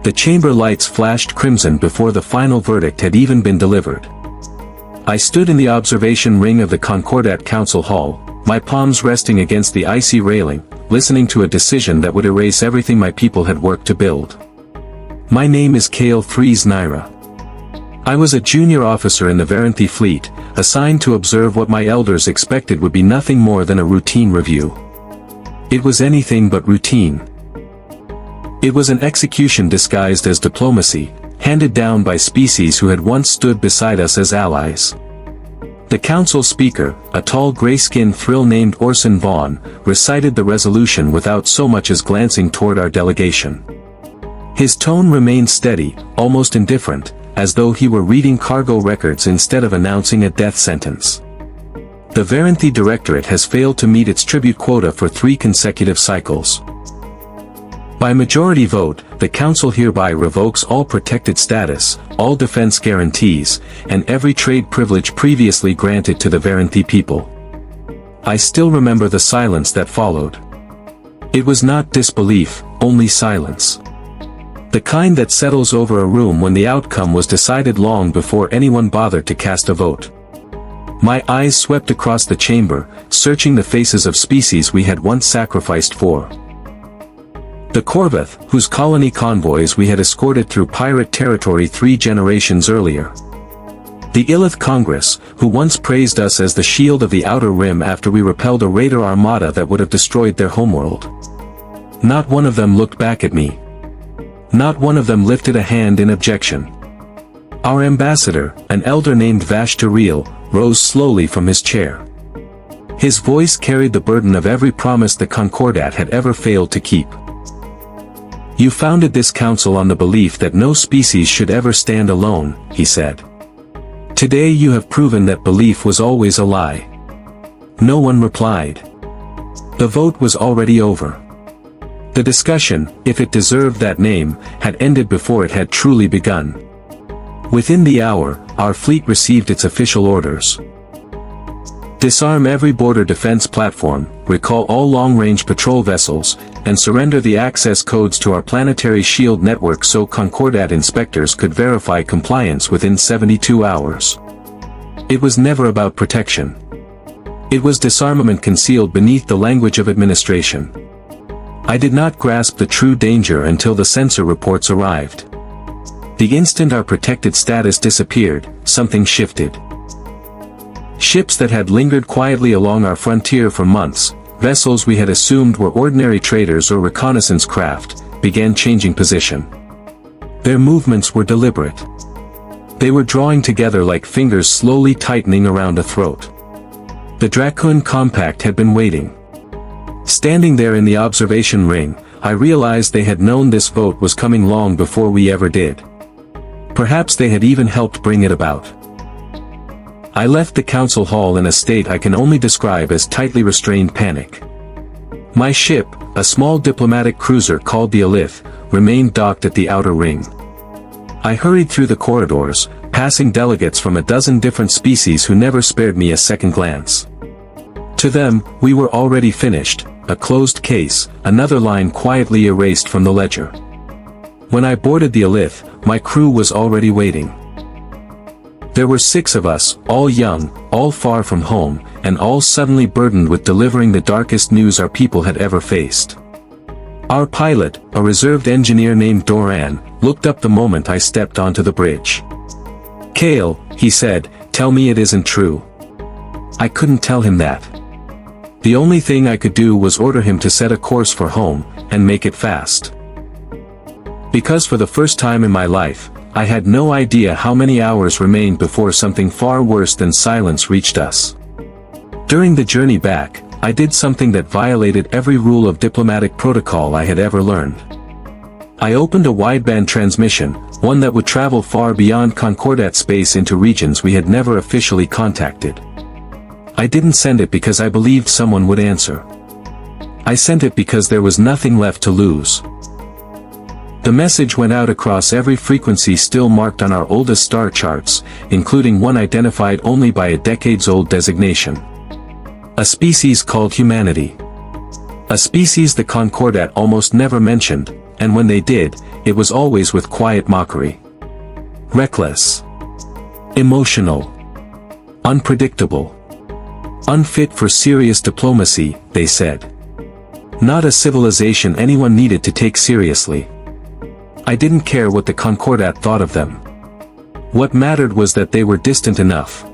The chamber lights flashed crimson before the final verdict had even been delivered. I stood in the observation ring of the Concordat Council Hall, my palms resting against the icy railing, listening to a decision that would erase everything my people had worked to build. My name is Kale Threes Naira. I was a junior officer in the Varanthi fleet, assigned to observe what my elders expected would be nothing more than a routine review. It was anything but routine. It was an execution disguised as diplomacy, handed down by species who had once stood beside us as allies. The council speaker, a tall gray-skinned thrill named Orson Vaughn, recited the resolution without so much as glancing toward our delegation. His tone remained steady, almost indifferent, as though he were reading cargo records instead of announcing a death sentence. The Varanthi Directorate has failed to meet its tribute quota for 3 consecutive cycles. By majority vote, the Council hereby revokes all protected status, all defense guarantees, and every trade privilege previously granted to the Varanthi people. I still remember the silence that followed. It was not disbelief, only silence. The kind that settles over a room when the outcome was decided long before anyone bothered to cast a vote. My eyes swept across the chamber, searching the faces of species we had once sacrificed for. The Corvath, whose colony convoys we had escorted through pirate territory 3 generations earlier. The Illith Congress, who once praised us as the shield of the Outer Rim after we repelled a raider armada that would have destroyed their homeworld. Not one of them looked back at me. Not one of them lifted a hand in objection. Our ambassador, an elder named Vashtareel, rose slowly from his chair. His voice carried the burden of every promise the Concordat had ever failed to keep. You founded this council on the belief that no species should ever stand alone, he said. Today you have proven that belief was always a lie. No one replied. The vote was already over. The discussion, if it deserved that name, had ended before it had truly begun. Within the hour, our fleet received its official orders. Disarm every border defense platform, recall all long-range patrol vessels, and surrender the access codes to our planetary shield network so Concordat inspectors could verify compliance within 72 hours. It was never about protection. It was disarmament concealed beneath the language of administration. I did not grasp the true danger until the censor reports arrived. The instant our protected status disappeared, something shifted. Ships that had lingered quietly along our frontier for months, vessels we had assumed were ordinary traders or reconnaissance craft, began changing position. Their movements were deliberate. They were drawing together like fingers slowly tightening around a throat. The Dracoon Compact had been waiting. Standing there in the observation ring, I realized they had known this vote was coming long before we ever did. Perhaps they had even helped bring it about. I left the council hall in a state I can only describe as tightly restrained panic. My ship, a small diplomatic cruiser called the Illith, remained docked at the outer ring. I hurried through the corridors, passing delegates from a dozen different species who never spared me a second glance. To them, we were already finished, a closed case, another line quietly erased from the ledger. When I boarded the Illith, my crew was already waiting. There were 6 of us, all young, all far from home, and all suddenly burdened with delivering the darkest news our people had ever faced. Our pilot, a reserved engineer named Doran, looked up the moment I stepped onto the bridge. "Kale," he said, "tell me it isn't true." I couldn't tell him that. The only thing I could do was order him to set a course for home, and make it fast. Because for the first time in my life, I had no idea how many hours remained before something far worse than silence reached us. During the journey back, I did something that violated every rule of diplomatic protocol I had ever learned. I opened a wideband transmission, one that would travel far beyond Concordat space into regions we had never officially contacted. I didn't send it because I believed someone would answer. I sent it because there was nothing left to lose. The message went out across every frequency still marked on our oldest star charts, including one identified only by a decades-old designation. A species called humanity. A species the Concordat almost never mentioned, and when they did, it was always with quiet mockery. Reckless. Emotional. Unpredictable. Unfit for serious diplomacy, they said. Not a civilization anyone needed to take seriously. I didn't care what the Concordat thought of them. What mattered was that they were distant enough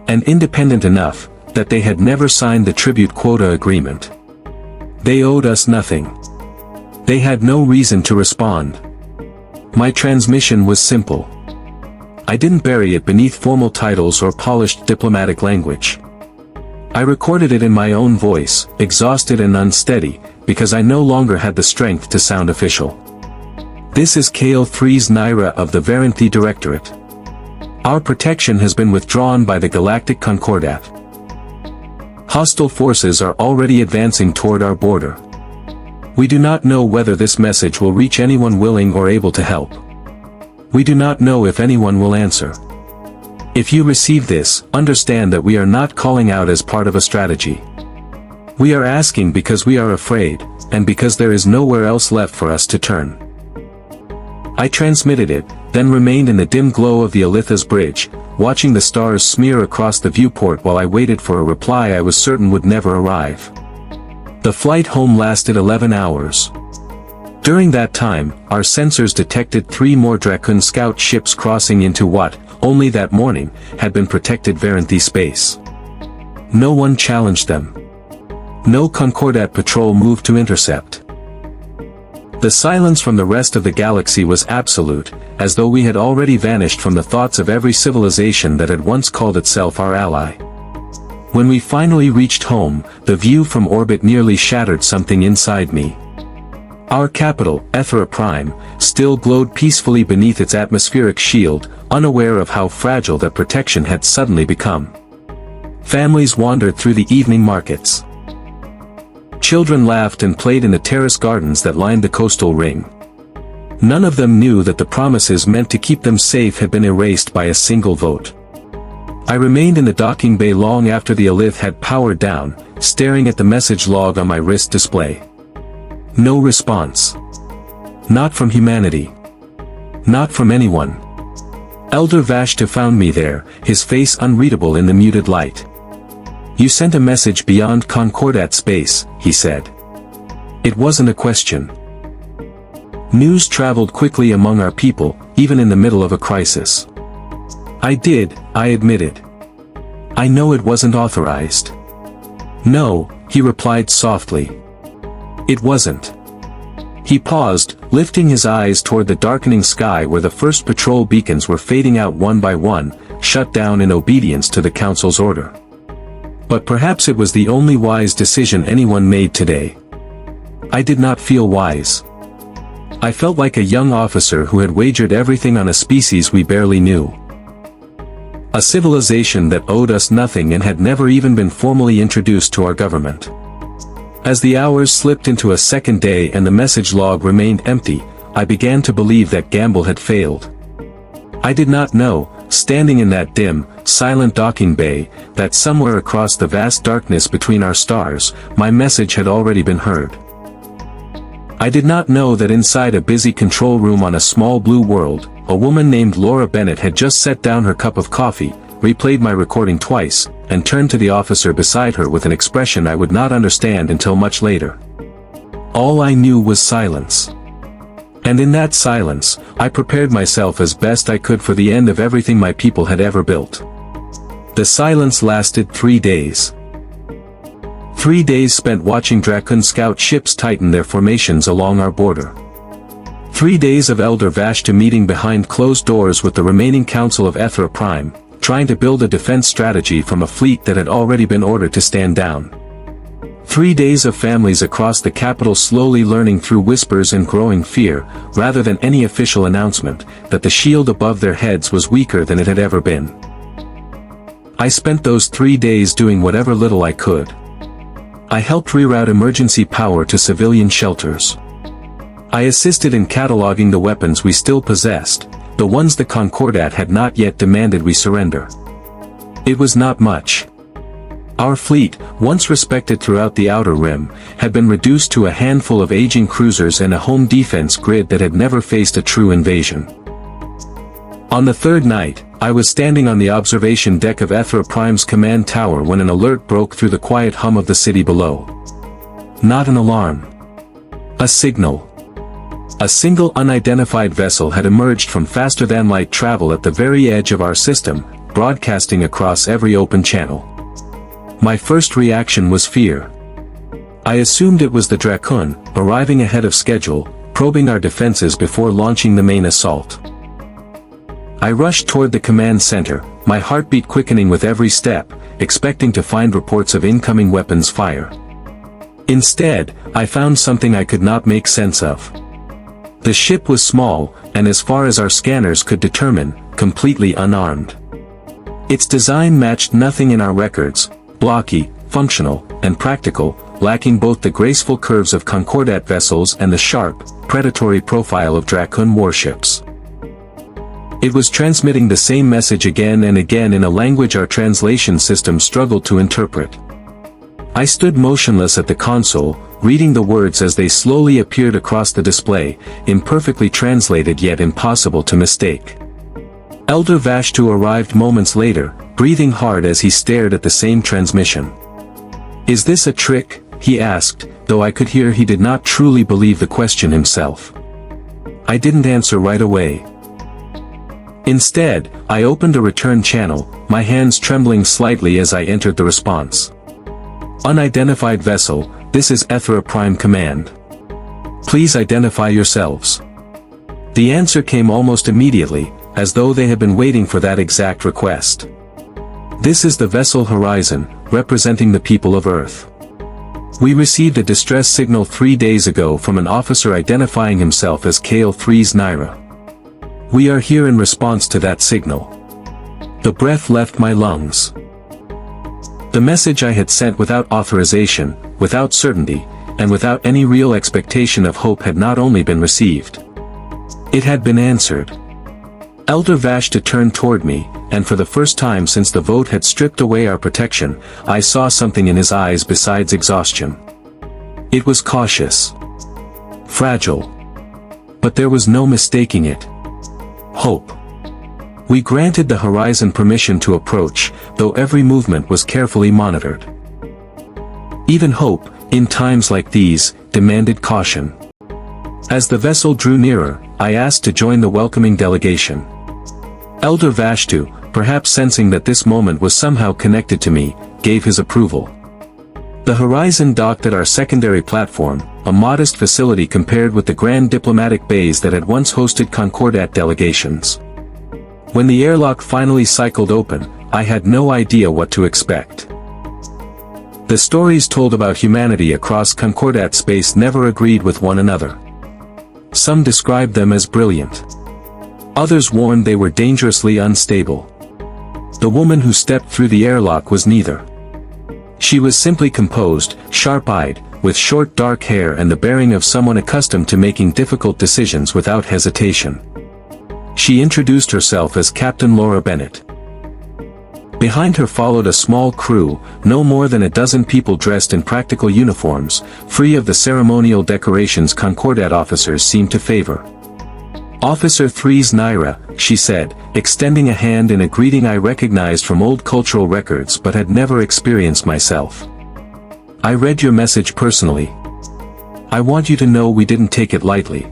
and independent enough that they had never signed the tribute quota agreement. They owed us nothing. They had no reason to respond. My transmission was simple. I didn't bury it beneath formal titles or polished diplomatic language. I recorded it in my own voice, exhausted and unsteady, because I no longer had the strength to sound official. This is Kale 3's Naira of the Varanthi Directorate. Our protection has been withdrawn by the Galactic Concordat. Hostile forces are already advancing toward our border. We do not know whether this message will reach anyone willing or able to help. We do not know if anyone will answer. If you receive this, understand that we are not calling out as part of a strategy. We are asking because we are afraid, and because there is nowhere else left for us to turn. I transmitted it, then remained in the dim glow of the Alitha's bridge, watching the stars smear across the viewport while I waited for a reply I was certain would never arrive. The flight home lasted 11 hours. During that time, our sensors detected 3 more Dracon scout ships crossing into what, only that morning, had been protected Varanthi space. No one challenged them. No Concordat patrol moved to intercept. The silence from the rest of the galaxy was absolute, as though we had already vanished from the thoughts of every civilization that had once called itself our ally. When we finally reached home, the view from orbit nearly shattered something inside me. Our capital, Ethera Prime, still glowed peacefully beneath its atmospheric shield, unaware of how fragile that protection had suddenly become. Families wandered through the evening markets. Children laughed and played in the terrace gardens that lined the coastal ring. None of them knew that the promises meant to keep them safe had been erased by a single vote. I remained in the docking bay long after the Alith had powered down, staring at the message log on my wrist display. No response. Not from humanity. Not from anyone. Elder Vashta found me there, his face unreadable in the muted light. "You sent a message beyond Concordat space," he said. It wasn't a question. News traveled quickly among our people, even in the middle of a crisis. I did, I admitted. I know it wasn't authorized. No, he replied softly. It wasn't. He paused, lifting his eyes toward the darkening sky where the first patrol beacons were fading out one by one, shut down in obedience to the Council's order. But perhaps it was the only wise decision anyone made today. I did not feel wise. I felt like a young officer who had wagered everything on a species we barely knew. A civilization that owed us nothing and had never even been formally introduced to our government. As the hours slipped into a second day and the message log remained empty, I began to believe that gamble had failed. I did not know, standing in that dim, silent docking bay, that somewhere across the vast darkness between our stars, my message had already been heard. I did not know that inside a busy control room on a small blue world, a woman named Laura Bennett had just set down her cup of coffee, replayed my recording twice, and turned to the officer beside her with an expression I would not understand until much later. All I knew was silence. And in that silence, I prepared myself as best I could for the end of everything my people had ever built. The silence lasted 3 days. 3 days spent watching Dracon scout ships tighten their formations along our border. 3 days of Elder Vashta meeting behind closed doors with the remaining Council of Ethera Prime, trying to build a defense strategy from a fleet that had already been ordered to stand down. 3 days of families across the capital slowly learning through whispers and growing fear, rather than any official announcement, that the shield above their heads was weaker than it had ever been. I spent those 3 days doing whatever little I could. I helped reroute emergency power to civilian shelters. I assisted in cataloging the weapons we still possessed, the ones the Concordat had not yet demanded we surrender. It was not much. Our fleet, once respected throughout the Outer Rim, had been reduced to a handful of aging cruisers and a home defense grid that had never faced a true invasion. On the third night, I was standing on the observation deck of Ethra Prime's command tower when an alert broke through the quiet hum of the city below. Not an alarm. A signal. A single unidentified vessel had emerged from faster-than-light travel at the very edge of our system, broadcasting across every open channel. My first reaction was fear. I assumed it was the Dracon, arriving ahead of schedule, probing our defenses before launching the main assault. I rushed toward the command center, my heartbeat quickening with every step, expecting to find reports of incoming weapons fire. Instead, I found something I could not make sense of. The ship was small, and as far as our scanners could determine, completely unarmed. Its design matched nothing in our records, blocky, functional, and practical, lacking both the graceful curves of Concordat vessels and the sharp, predatory profile of Dracon warships. It was transmitting the same message again and again in a language our translation system struggled to interpret. I stood motionless at the console, reading the words as they slowly appeared across the display, imperfectly translated yet impossible to mistake. Elder Vashtu arrived moments later, breathing hard as he stared at the same transmission. "Is this a trick?" he asked, though I could hear he did not truly believe the question himself. I didn't answer right away. Instead, I opened a return channel, my hands trembling slightly as I entered the response. "Unidentified vessel, this is Ethra Prime Command. Please identify yourselves." The answer came almost immediately, as though they had been waiting for that exact request. "This is the vessel Horizon, representing the people of Earth. We received a distress signal 3 days ago from an officer identifying himself as Kale 3's Naira. We are here in response to that signal." The breath left my lungs. The message I had sent without authorization, without certainty, and without any real expectation of hope had not only been received. It had been answered. Elder Vashta turned toward me, and for the first time since the vote had stripped away our protection, I saw something in his eyes besides exhaustion. It was cautious. Fragile. But there was no mistaking it. Hope. We granted the Horizon permission to approach, though every movement was carefully monitored. Even hope, in times like these, demanded caution. As the vessel drew nearer, I asked to join the welcoming delegation. Elder Vashtu, perhaps sensing that this moment was somehow connected to me, gave his approval. The Horizon docked at our secondary platform, a modest facility compared with the grand diplomatic bays that had once hosted Concordat delegations. When the airlock finally cycled open, I had no idea what to expect. The stories told about humanity across Concordat space never agreed with one another. Some described them as brilliant. Others warned they were dangerously unstable. The woman who stepped through the airlock was neither. She was simply composed, sharp-eyed, with short dark hair and the bearing of someone accustomed to making difficult decisions without hesitation. She introduced herself as Captain Laura Bennett. Behind her followed a small crew, no more than a dozen people dressed in practical uniforms, free of the ceremonial decorations Concordat officers seemed to favor. "Officer 3's Naira," she said, extending a hand in a greeting I recognized from old cultural records but had never experienced myself. "I read your message personally. I want you to know we didn't take it lightly."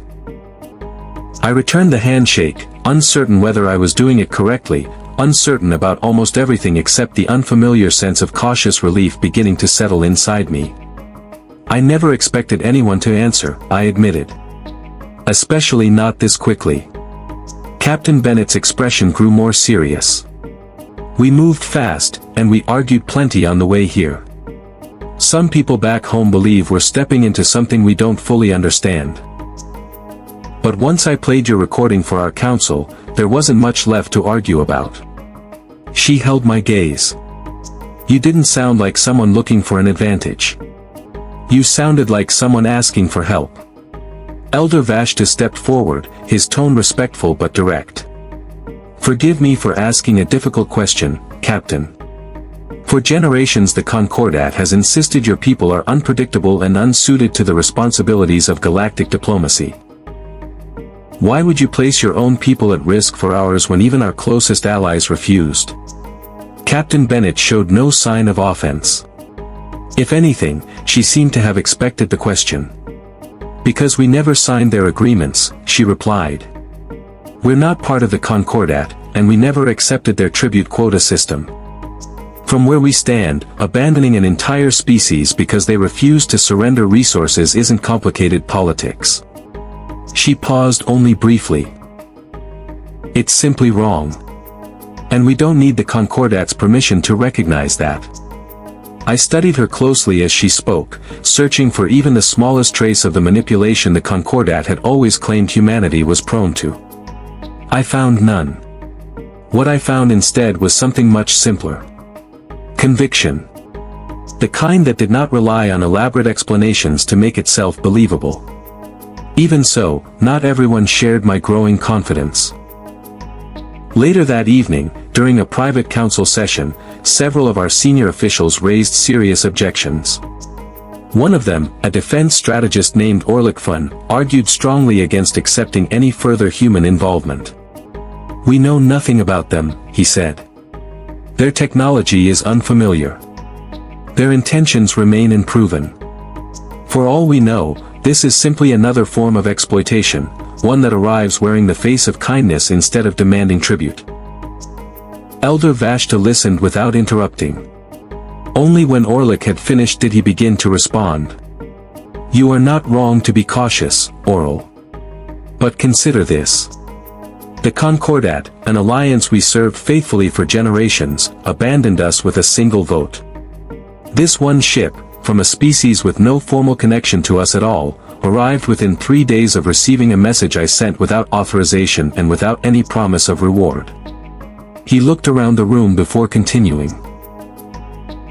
I returned the handshake, uncertain whether I was doing it correctly, uncertain about almost everything except the unfamiliar sense of cautious relief beginning to settle inside me. I never expected anyone to answer, I admitted. Especially not this quickly. Captain Bennett's expression grew more serious. "We moved fast, and we argued plenty on the way here. Some people back home believe we're stepping into something we don't fully understand. But once I played your recording for our council, there wasn't much left to argue about." She held my gaze. "You didn't sound like someone looking for an advantage. You sounded like someone asking for help." Elder Vashta stepped forward, his tone respectful but direct. "Forgive me for asking a difficult question, Captain. For generations the Concordat has insisted your people are unpredictable and unsuited to the responsibilities of galactic diplomacy. Why would you place your own people at risk for ours when even our closest allies refused? Captain Bennett showed no sign of offense. If anything, she seemed to have expected the question. Because we never signed their agreements, she replied. We're not part of the Concordat, and we never accepted their tribute quota system. From where we stand, abandoning an entire species because they refuse to surrender resources isn't complicated politics. She paused only briefly. It's simply wrong. And we don't need the Concordat's permission to recognize that. I studied her closely as she spoke, searching for even the smallest trace of the manipulation the Concordat had always claimed humanity was prone to. I found none. What I found instead was something much simpler. Conviction. The kind that did not rely on elaborate explanations to make itself believable. Even so, not everyone shared my growing confidence. Later that evening, during a private council session, several of our senior officials raised serious objections. One of them, a defense strategist named Orlikfun, argued strongly against accepting any further human involvement. We know nothing about them, he said. Their technology is unfamiliar. Their intentions remain unproven. For all we know, this is simply another form of exploitation, one that arrives wearing the face of kindness instead of demanding tribute. Elder Vashta listened without interrupting. Only when Orlik had finished did he begin to respond. You are not wrong to be cautious, Orl. But consider this. The Concordat, an alliance we served faithfully for generations, abandoned us with a single vote. This one ship, from a species with no formal connection to us at all, arrived within 3 days of receiving a message I sent without authorization and without any promise of reward. He looked around the room before continuing.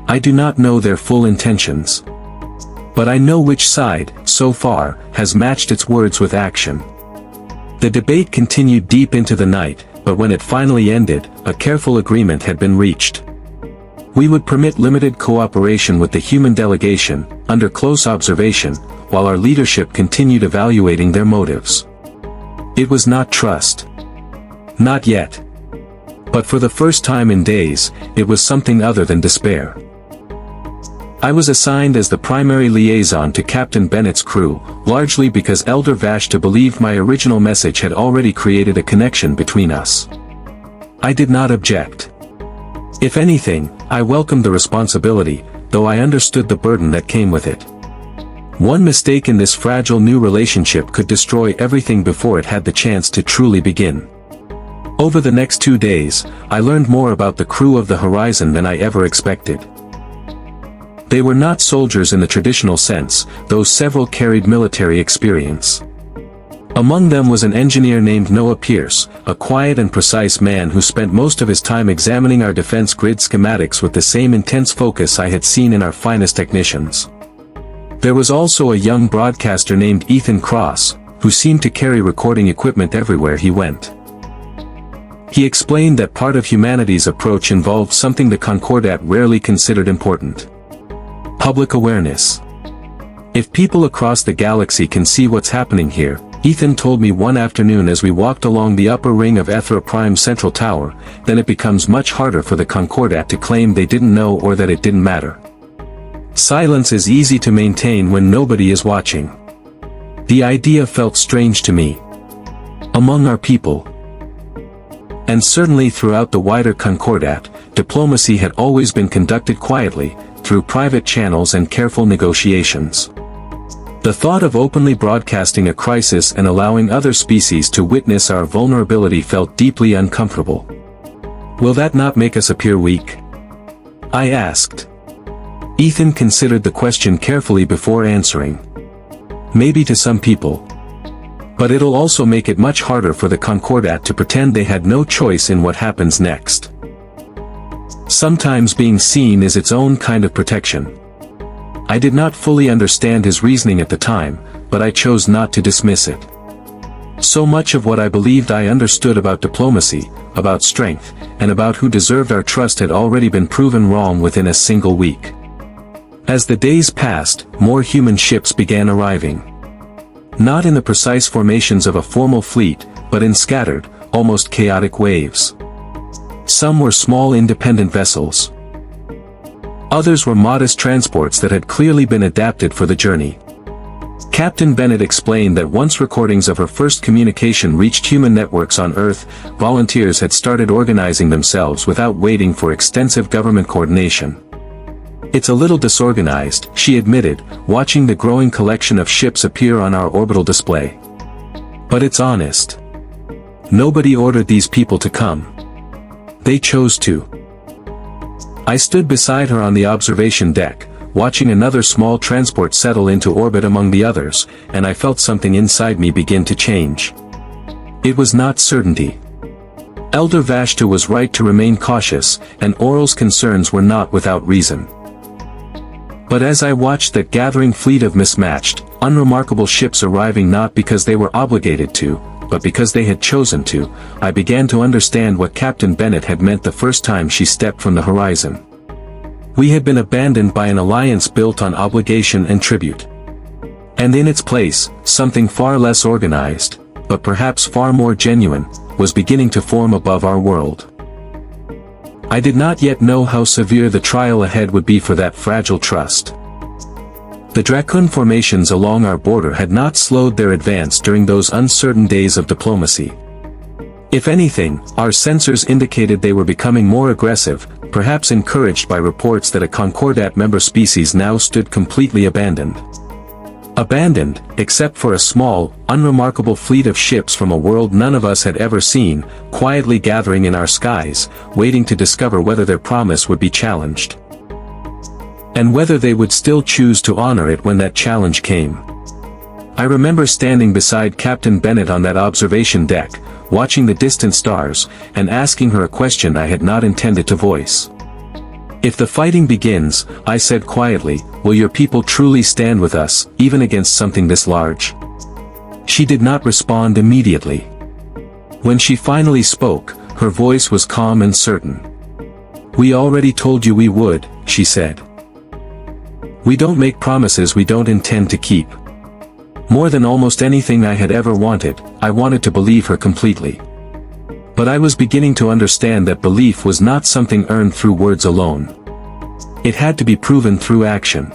I do not know their full intentions. But I know which side, so far, has matched its words with action. The debate continued deep into the night, but when it finally ended, a careful agreement had been reached. We would permit limited cooperation with the human delegation, under close observation, while our leadership continued evaluating their motives. It was not trust. Not yet. But for the first time in days, it was something other than despair. I was assigned as the primary liaison to Captain Bennett's crew, largely because Elder Vashta believed my original message had already created a connection between us. I did not object. If anything, I welcomed the responsibility, though I understood the burden that came with it. One mistake in this fragile new relationship could destroy everything before it had the chance to truly begin. Over the next 2 days, I learned more about the crew of the Horizon than I ever expected. They were not soldiers in the traditional sense, though several carried military experience. Among them was an engineer named Noah Pierce, a quiet and precise man who spent most of his time examining our defense grid schematics with the same intense focus I had seen in our finest technicians. There was also a young broadcaster named Ethan Cross, who seemed to carry recording equipment everywhere he went. He explained that part of humanity's approach involved something the Concordat rarely considered important. Public awareness. If people across the galaxy can see what's happening here, Ethan told me one afternoon as we walked along the upper ring of Ethra Prime's central tower, then it becomes much harder for the Concordat to claim they didn't know or that it didn't matter. Silence is easy to maintain when nobody is watching. The idea felt strange to me. Among our people, and certainly throughout the wider Concordat, diplomacy had always been conducted quietly, through private channels and careful negotiations. The thought of openly broadcasting a crisis and allowing other species to witness our vulnerability felt deeply uncomfortable. Will that not make us appear weak? I asked. Ethan considered the question carefully before answering. Maybe to some people. But it'll also make it much harder for the Concordat to pretend they had no choice in what happens next. Sometimes being seen is its own kind of protection. I did not fully understand his reasoning at the time, but I chose not to dismiss it. So much of what I believed I understood about diplomacy, about strength, and about who deserved our trust had already been proven wrong within a single week. As the days passed, more human ships began arriving. Not in the precise formations of a formal fleet, but in scattered, almost chaotic waves. Some were small independent vessels. Others were modest transports that had clearly been adapted for the journey. Captain Bennett explained that once recordings of her first communication reached human networks on Earth, volunteers had started organizing themselves without waiting for extensive government coordination. It's a little disorganized, she admitted, watching the growing collection of ships appear on our orbital display. But it's honest. Nobody ordered these people to come. They chose to. I stood beside her on the observation deck, watching another small transport settle into orbit among the others, and I felt something inside me begin to change. It was not certainty. Elder Vashta was right to remain cautious, and Oral's concerns were not without reason. But as I watched that gathering fleet of mismatched, unremarkable ships arriving not because they were obligated to, but because they had chosen to, I began to understand what Captain Bennett had meant the first time she stepped from the horizon. We had been abandoned by an alliance built on obligation and tribute. And in its place, something far less organized, but perhaps far more genuine, was beginning to form above our world. I did not yet know how severe the trial ahead would be for that fragile trust. The Dracon formations along our border had not slowed their advance during those uncertain days of diplomacy. If anything, our sensors indicated they were becoming more aggressive, perhaps encouraged by reports that a Concordat member species now stood completely abandoned. Abandoned, except for a small, unremarkable fleet of ships from a world none of us had ever seen, quietly gathering in our skies, waiting to discover whether their promise would be challenged. And whether they would still choose to honor it when that challenge came. I remember standing beside Captain Bennett on that observation deck, watching the distant stars, and asking her a question I had not intended to voice. If the fighting begins, I said quietly, will your people truly stand with us, even against something this large? She did not respond immediately. When she finally spoke, her voice was calm and certain. We already told you we would, she said. We don't make promises we don't intend to keep. More than almost anything I had ever wanted, I wanted to believe her completely. But I was beginning to understand that belief was not something earned through words alone. It had to be proven through action.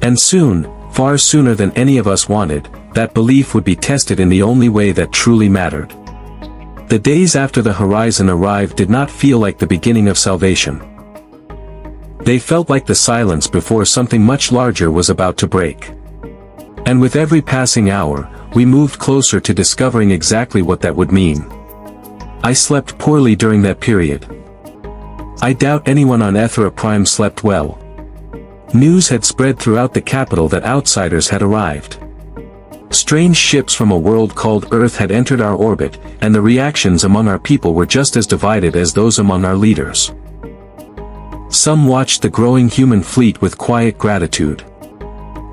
And soon, far sooner than any of us wanted, that belief would be tested in the only way that truly mattered. The days after the horizon arrived did not feel like the beginning of salvation. They felt like the silence before something much larger was about to break. And with every passing hour, we moved closer to discovering exactly what that would mean. I slept poorly during that period. I doubt anyone on Ethera Prime slept well. News had spread throughout the capital that outsiders had arrived. Strange ships from a world called Earth had entered our orbit, and the reactions among our people were just as divided as those among our leaders. Some watched the growing human fleet with quiet gratitude.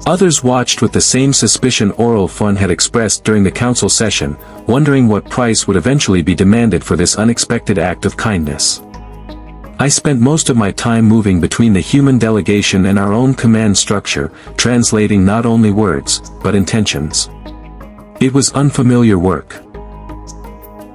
Others watched with the same suspicion Oral Fun had expressed during the council session, wondering what price would eventually be demanded for this unexpected act of kindness. I spent most of my time moving between the human delegation and our own command structure, translating not only words, but intentions. It was unfamiliar work.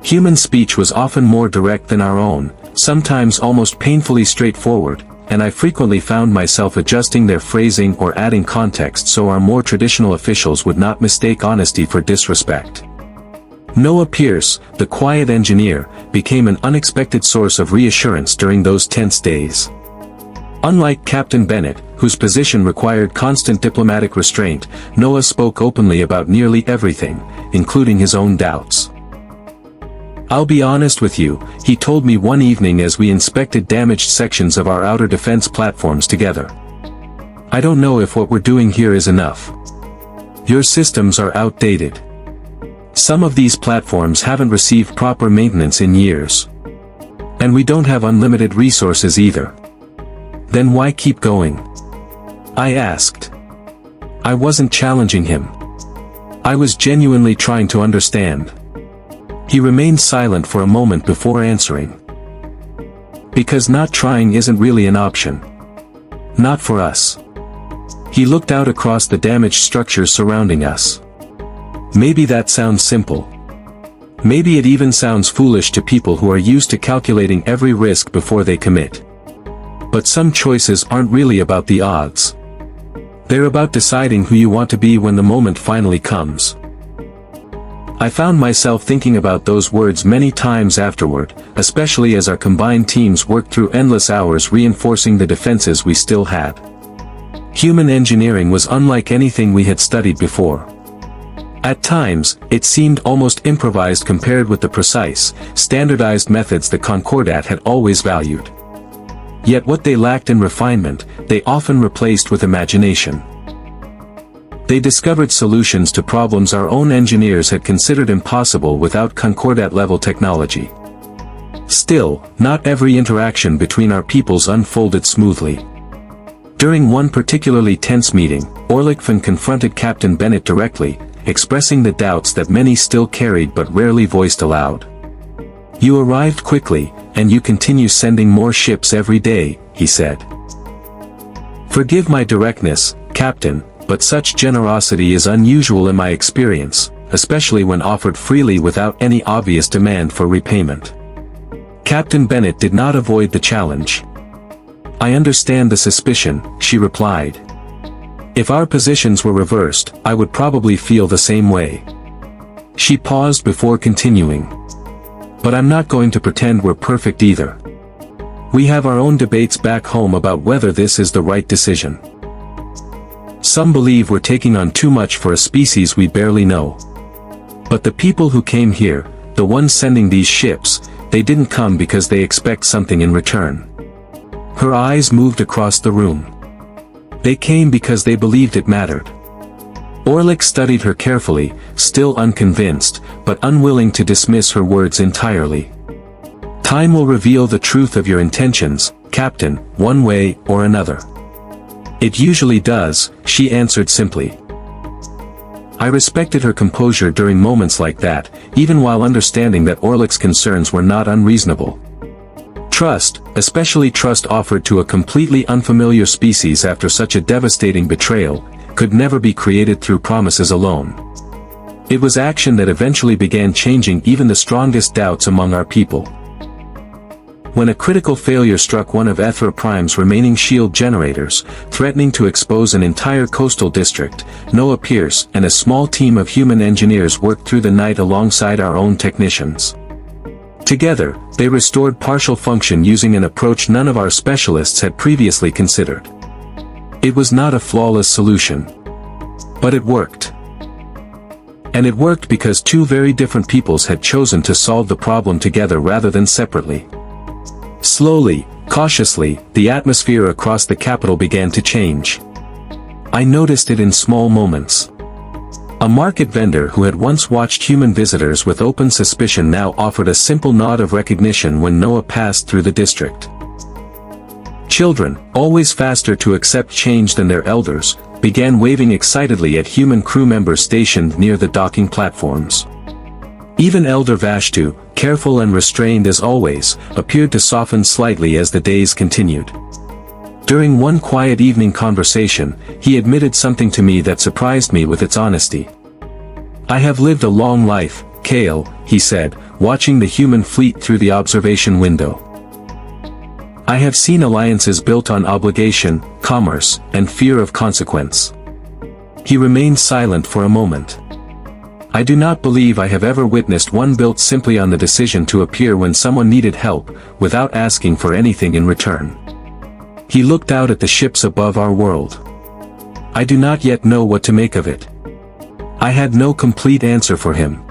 Human speech was often more direct than our own, sometimes almost painfully straightforward, and I frequently found myself adjusting their phrasing or adding context so our more traditional officials would not mistake honesty for disrespect. Noah Pierce, the quiet engineer, became an unexpected source of reassurance during those tense days. Unlike Captain Bennett, whose position required constant diplomatic restraint, Noah spoke openly about nearly everything, including his own doubts. I'll be honest with you, he told me one evening as we inspected damaged sections of our outer defense platforms together. I don't know if what we're doing here is enough. Your systems are outdated. Some of these platforms haven't received proper maintenance in years. And we don't have unlimited resources either. Then why keep going? I asked. I wasn't challenging him. I was genuinely trying to understand. He remained silent for a moment before answering. Because not trying isn't really an option. Not for us. He looked out across the damaged structures surrounding us. Maybe that sounds simple. Maybe it even sounds foolish to people who are used to calculating every risk before they commit. But some choices aren't really about the odds. They're about deciding who you want to be when the moment finally comes. I found myself thinking about those words many times afterward, especially as our combined teams worked through endless hours reinforcing the defenses we still had. Human engineering was unlike anything we had studied before. At times, it seemed almost improvised compared with the precise, standardized methods the Concordat had always valued. Yet what they lacked in refinement, they often replaced with imagination. They discovered solutions to problems our own engineers had considered impossible without Concordat-level technology. Still, not every interaction between our peoples unfolded smoothly. During one particularly tense meeting, Orlikvan confronted Captain Bennett directly, expressing the doubts that many still carried but rarely voiced aloud. "You arrived quickly, and you continue sending more ships every day," he said. "Forgive my directness, Captain, but such generosity is unusual in my experience, especially when offered freely without any obvious demand for repayment." Captain Bennett did not avoid the challenge. "I understand the suspicion," she replied. "If our positions were reversed, I would probably feel the same way." She paused before continuing. "But I'm not going to pretend we're perfect either. We have our own debates back home about whether this is the right decision. Some believe we're taking on too much for a species we barely know. But the people who came here, the ones sending these ships, they didn't come because they expect something in return." Her eyes moved across the room. "They came because they believed it mattered." Orlik studied her carefully, still unconvinced, but unwilling to dismiss her words entirely. "Time will reveal the truth of your intentions, Captain, one way or another." "It usually does," she answered simply. I respected her composure during moments like that, even while understanding that Orlik's concerns were not unreasonable. Trust, especially trust offered to a completely unfamiliar species after such a devastating betrayal, could never be created through promises alone. It was action that eventually began changing even the strongest doubts among our people. When a critical failure struck one of Ethra Prime's remaining shield generators, threatening to expose an entire coastal district, Noah Pierce and a small team of human engineers worked through the night alongside our own technicians. Together, they restored partial function using an approach none of our specialists had previously considered. It was not a flawless solution. But it worked. And it worked because two very different peoples had chosen to solve the problem together rather than separately. Slowly, cautiously, the atmosphere across the capital began to change. I noticed it in small moments. A market vendor who had once watched human visitors with open suspicion now offered a simple nod of recognition when Noah passed through the district. Children, always faster to accept change than their elders, began waving excitedly at human crew members stationed near the docking platforms. Even Elder Vashtu, careful and restrained as always, appeared to soften slightly as the days continued. During one quiet evening conversation, he admitted something to me that surprised me with its honesty. "I have lived a long life, Kale," he said, watching the human fleet through the observation window. "I have seen alliances built on obligation, commerce, and fear of consequence." He remained silent for a moment. "I do not believe I have ever witnessed one built simply on the decision to appear when someone needed help, without asking for anything in return." He looked out at the ships above our world. "I do not yet know what to make of it." I had no complete answer for him.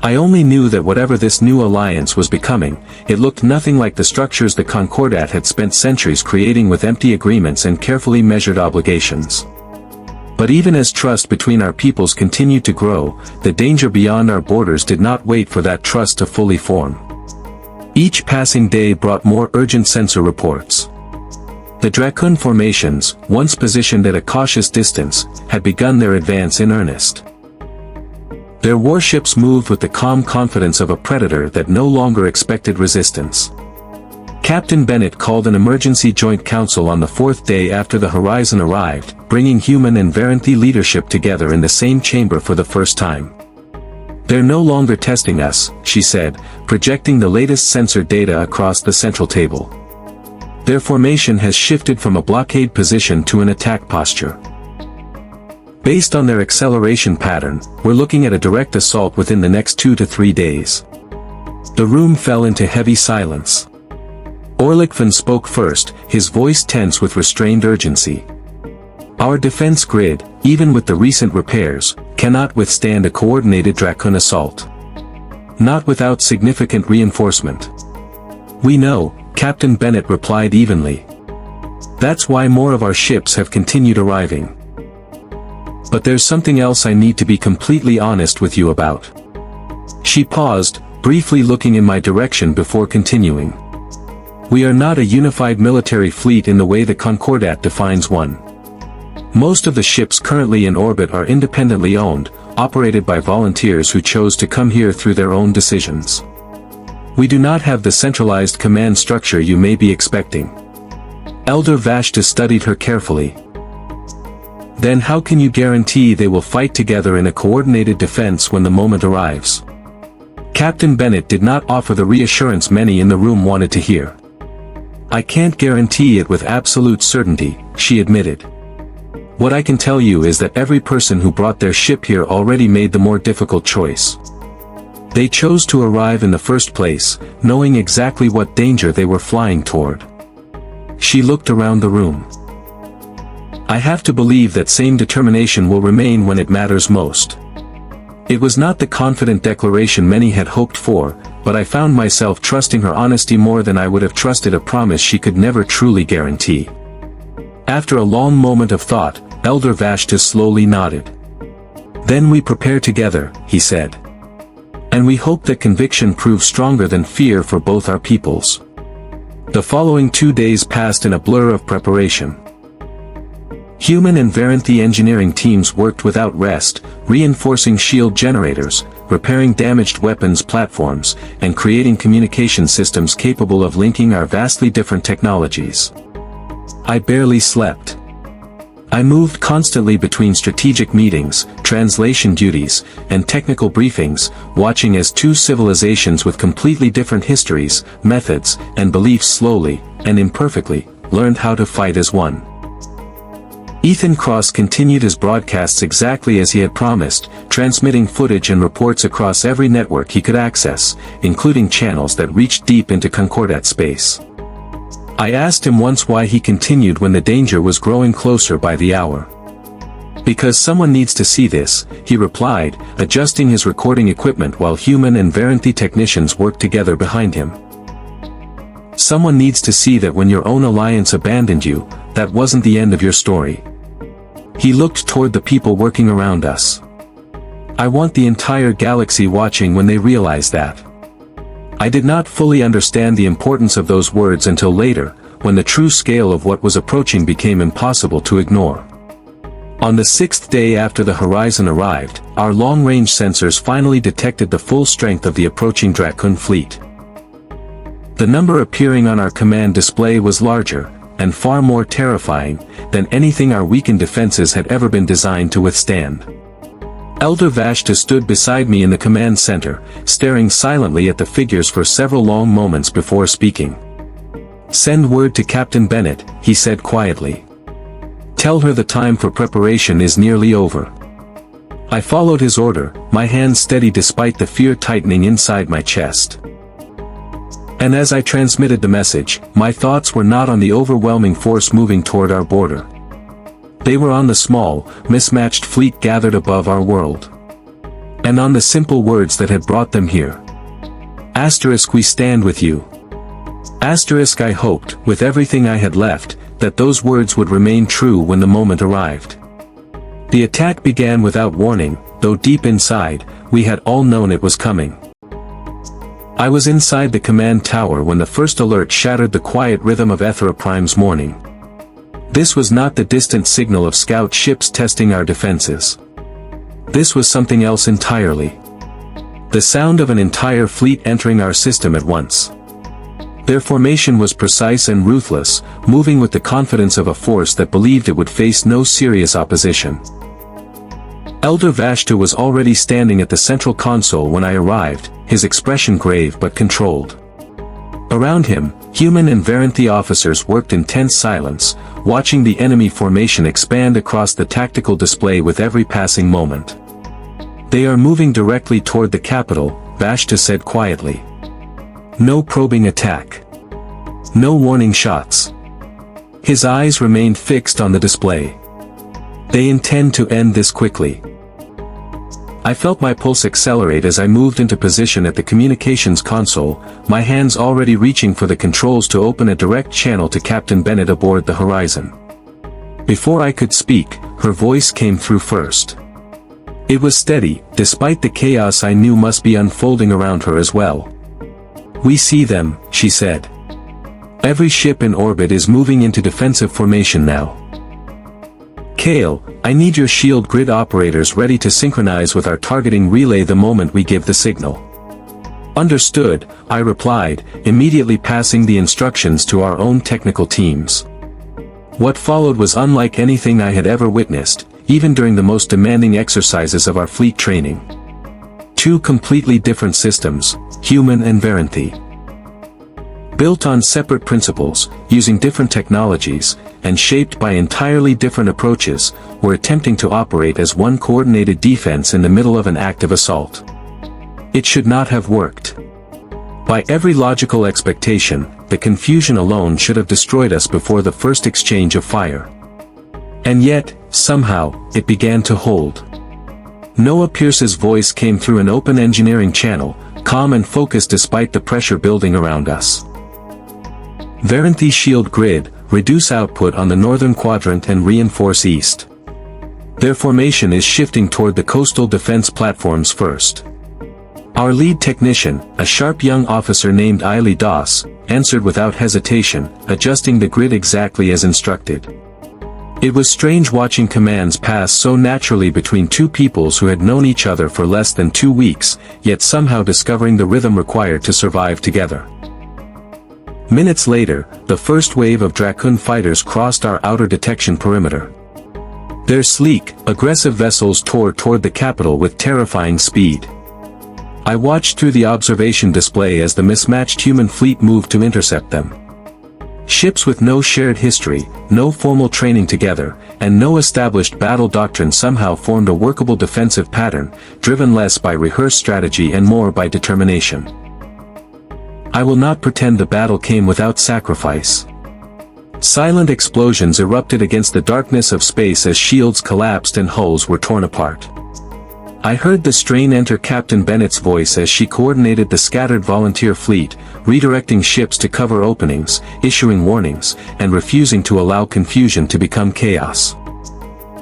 I only knew that whatever this new alliance was becoming, it looked nothing like the structures the Concordat had spent centuries creating with empty agreements and carefully measured obligations. But even as trust between our peoples continued to grow, the danger beyond our borders did not wait for that trust to fully form. Each passing day brought more urgent sensor reports. The Dracun formations, once positioned at a cautious distance, had begun their advance in earnest. Their warships moved with the calm confidence of a predator that no longer expected resistance. Captain Bennett called an emergency joint council on the fourth day after the Horizon arrived, bringing human and Varanthi leadership together in the same chamber for the first time. "They're no longer testing us," she said, projecting the latest sensor data across the central table. "Their formation has shifted from a blockade position to an attack posture. Based on their acceleration pattern, we're looking at a direct assault within the next 2 to 3 days." The room fell into heavy silence. Orlikvan spoke first, his voice tense with restrained urgency. "Our defense grid, even with the recent repairs, cannot withstand a coordinated Dracon assault. Not without significant reinforcement." "We know," Captain Bennett replied evenly. "That's why more of our ships have continued arriving. But there's something else I need to be completely honest with you about." She paused, briefly looking in my direction before continuing. "We are not a unified military fleet in the way the Concordat defines one. Most of the ships currently in orbit are independently owned, operated by volunteers who chose to come here through their own decisions. We do not have the centralized command structure you may be expecting." Elder Vashta studied her carefully. "Then how can you guarantee they will fight together in a coordinated defense when the moment arrives?" Captain Bennett did not offer the reassurance many in the room wanted to hear. "I can't guarantee it with absolute certainty," she admitted. "What I can tell you is that every person who brought their ship here already made the more difficult choice. They chose to arrive in the first place, knowing exactly what danger they were flying toward." She looked around the room. "I have to believe that same determination will remain when it matters most." It was not the confident declaration many had hoped for, but I found myself trusting her honesty more than I would have trusted a promise she could never truly guarantee. After a long moment of thought, Elder Vashta slowly nodded. "Then we prepare together," he said. "And we hope that conviction proves stronger than fear for both our peoples." The following 2 days passed in a blur of preparation. Human and Varanthi engineering teams worked without rest, reinforcing shield generators, repairing damaged weapons platforms, and creating communication systems capable of linking our vastly different technologies. I barely slept. I moved constantly between strategic meetings, translation duties, and technical briefings, watching as two civilizations with completely different histories, methods, and beliefs slowly, and imperfectly, learned how to fight as one. Ethan Cross continued his broadcasts exactly as he had promised, transmitting footage and reports across every network he could access, including channels that reached deep into Concordat space. I asked him once why he continued when the danger was growing closer by the hour. "Because someone needs to see this," he replied, adjusting his recording equipment while human and Varanthi technicians worked together behind him. "Someone needs to see that when your own alliance abandoned you, that wasn't the end of your story." He looked toward the people working around us. "I want the entire galaxy watching when they realize that." I did not fully understand the importance of those words until later, when the true scale of what was approaching became impossible to ignore. On the 6th day after the Horizon arrived, our long-range sensors finally detected the full strength of the approaching Dracon fleet. The number appearing on our command display was larger, and far more terrifying, than anything our weakened defenses had ever been designed to withstand. Elder Vashta stood beside me in the command center, staring silently at the figures for several long moments before speaking. "Send word to Captain Bennett," he said quietly. "Tell her the time for preparation is nearly over." I followed his order, my hands steady despite the fear tightening inside my chest. And as I transmitted the message, my thoughts were not on the overwhelming force moving toward our border. They were on the small, mismatched fleet gathered above our world. And on the simple words that had brought them here. Asterisk, we stand with you. Asterisk, I hoped, with everything I had left, that those words would remain true when the moment arrived. The attack began without warning, though deep inside, we had all known it was coming. I was inside the command tower when the first alert shattered the quiet rhythm of Ethera Prime's morning. This was not the distant signal of scout ships testing our defenses. This was something else entirely. The sound of an entire fleet entering our system at once. Their formation was precise and ruthless, moving with the confidence of a force that believed it would face no serious opposition. Elder Vashta was already standing at the central console when I arrived, his expression grave but controlled. Around him, human and Varanthi officers worked in tense silence, watching the enemy formation expand across the tactical display with every passing moment. "They are moving directly toward the capital," Vashta said quietly. "No probing attack. No warning shots." His eyes remained fixed on the display. "They intend to end this quickly." I felt my pulse accelerate as I moved into position at the communications console, my hands already reaching for the controls to open a direct channel to Captain Bennett aboard the Horizon. Before I could speak, her voice came through first. It was steady, despite the chaos I knew must be unfolding around her as well. "We see them," she said. "Every ship in orbit is moving into defensive formation now. Kale, I need your shield grid operators ready to synchronize with our targeting relay the moment we give the signal." "Understood," I replied, immediately passing the instructions to our own technical teams. What followed was unlike anything I had ever witnessed, even during the most demanding exercises of our fleet training. Two completely different systems, human and Varanthi. Built on separate principles, using different technologies, and shaped by entirely different approaches, were attempting to operate as one coordinated defense in the middle of an active assault. It should not have worked. By every logical expectation, the confusion alone should have destroyed us before the first exchange of fire. And yet, somehow, it began to hold. Noah Pierce's voice came through an open engineering channel, calm and focused despite the pressure building around us. "Varanthi shield grid, reduce output on the northern quadrant and reinforce east. Their formation is shifting toward the coastal defense platforms first." Our lead technician, a sharp young officer named Eiley Doss, answered without hesitation, adjusting the grid exactly as instructed. It was strange watching commands pass so naturally between two peoples who had known each other for less than 2 weeks, yet somehow discovering the rhythm required to survive together. Minutes later, the first wave of Dracun fighters crossed our outer detection perimeter. Their sleek, aggressive vessels tore toward the capital with terrifying speed. I watched through the observation display as the mismatched human fleet moved to intercept them. Ships with no shared history, no formal training together, and no established battle doctrine somehow formed a workable defensive pattern, driven less by rehearsed strategy and more by determination. I will not pretend the battle came without sacrifice. Silent explosions erupted against the darkness of space as shields collapsed and hulls were torn apart. I heard the strain enter Captain Bennett's voice as she coordinated the scattered volunteer fleet, redirecting ships to cover openings, issuing warnings, and refusing to allow confusion to become chaos.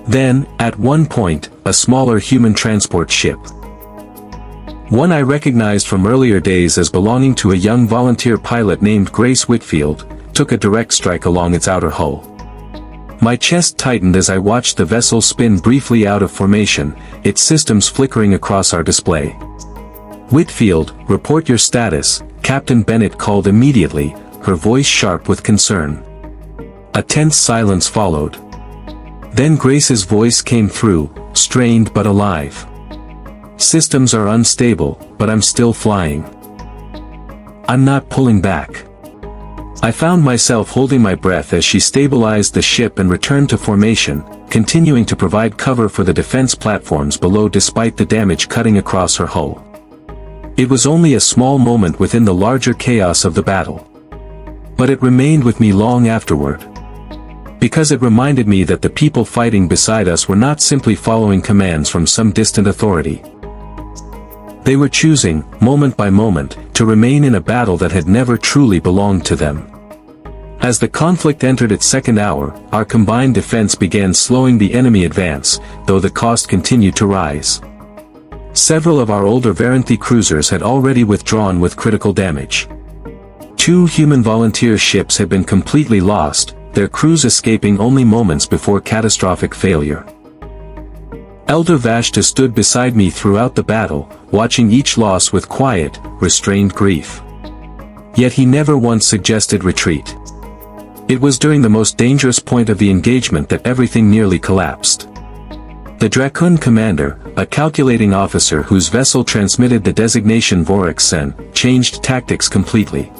Then, at one point, a smaller human transport ship, one I recognized from earlier days as belonging to a young volunteer pilot named Grace Whitfield, took a direct strike along its outer hull. My chest tightened as I watched the vessel spin briefly out of formation, its systems flickering across our display. "Whitfield, report your status," Captain Bennett called immediately, her voice sharp with concern. A tense silence followed. Then Grace's voice came through, strained but alive. "Systems are unstable, but I'm still flying. I'm not pulling back." I found myself holding my breath as she stabilized the ship and returned to formation, continuing to provide cover for the defense platforms below despite the damage cutting across her hull. It was only a small moment within the larger chaos of the battle. But it remained with me long afterward. Because it reminded me that the people fighting beside us were not simply following commands from some distant authority. They were choosing, moment by moment, to remain in a battle that had never truly belonged to them. As the conflict entered its second hour, our combined defense began slowing the enemy advance, though the cost continued to rise. Several of our older Varanthi cruisers had already withdrawn with critical damage. 2 human volunteer ships had been completely lost, their crews escaping only moments before catastrophic failure. Elder Vashta stood beside me throughout the battle, watching each loss with quiet, restrained grief. Yet he never once suggested retreat. It was during the most dangerous point of the engagement that everything nearly collapsed. The Dracun commander, a calculating officer whose vessel transmitted the designation Vorexen, changed tactics completely.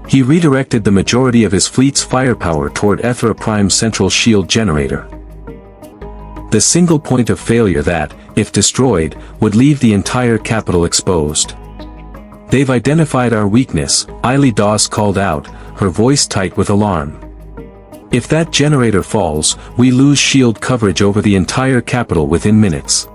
He redirected the majority of his fleet's firepower toward Ethra Prime's central shield generator. The single point of failure that, if destroyed, would leave the entire capital exposed. "They've identified our weakness," Eily Doss called out, her voice tight with alarm. "If that generator falls, we lose shield coverage over the entire capital within minutes."